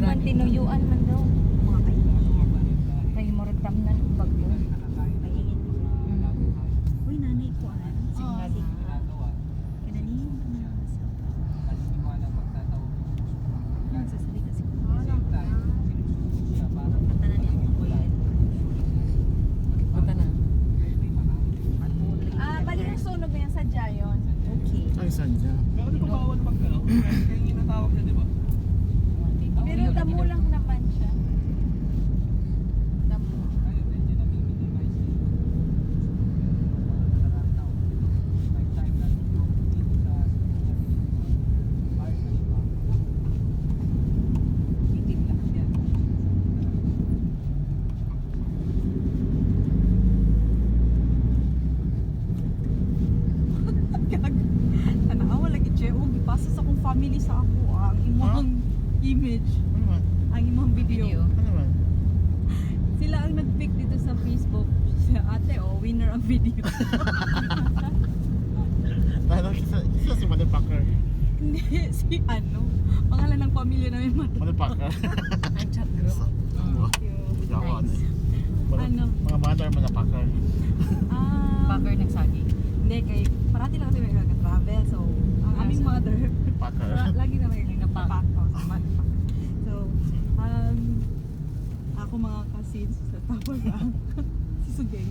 man tinuyuan man daw. Mga kaibigan. Kay murag tamnan og bagyo. Mainit. Uy, nanay ko ah. Signal. Kanani na sa. Sasabi kasi ko. Mata na niya ang kulit. Punta na. Bali yung sunog na yan sa Jayon. Okay. Ay, saan dyan? Pero di ba bawal pag ano? Kaya yung inatawag niya, di ba? Pero damo lang naman siya. Damo. Ayun, hindi na minimize eh. Like time na dito sa park na iba. Itim lahat yan. Tanawa lagi Che, gipasa sa akong family sa ako ang imong image, Ano man? ang imong video. Ano man? Sila ang nag-pick dito sa Facebook. Si ate, winner ang video. Kisa si Motherfucker. Hindi, si pangalan ng pamilya namin Motherfucker. Ang chat group. Thank you. Yawan Nice. eh. Ano? Mga mother, motherfucker. Bagger nagsagi. Hindi, kay parati lang kasi may travel. So, ang aming mother, Fucker. lagi na may napak. So, ako mga cousins sa Tabaga. Si Sugeng.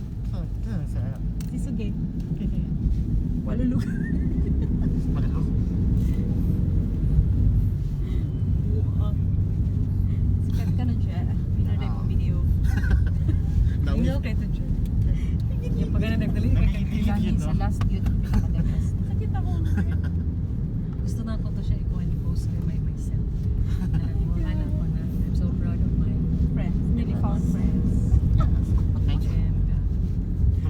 Si Sugeng. Walulog. Malalo. Sikat ka na siya. Pinarday mo video. Dami. kay to Jud. Yung pag nagdali kay sa last yun pinaka-the-best. Sakit ako. Gusto na ko to siya i-post kay myself. Ano ko na, I'm so proud of my Friends. Newly found friends. Thank you. and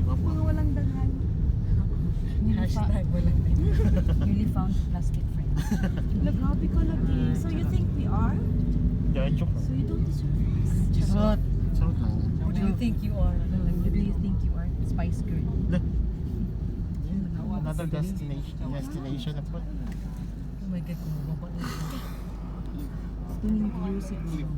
Mga walang dangal. walang newly found plastic friends. Grabe ka lagi. So you think we are? Diretso ko. So you don't deserve us? Charot. Sarap lang. Who do you think you are? Who do you think you are? Spice Girl. Another destination na po. Oh my God, kumuha pa na. Tuning view siguro.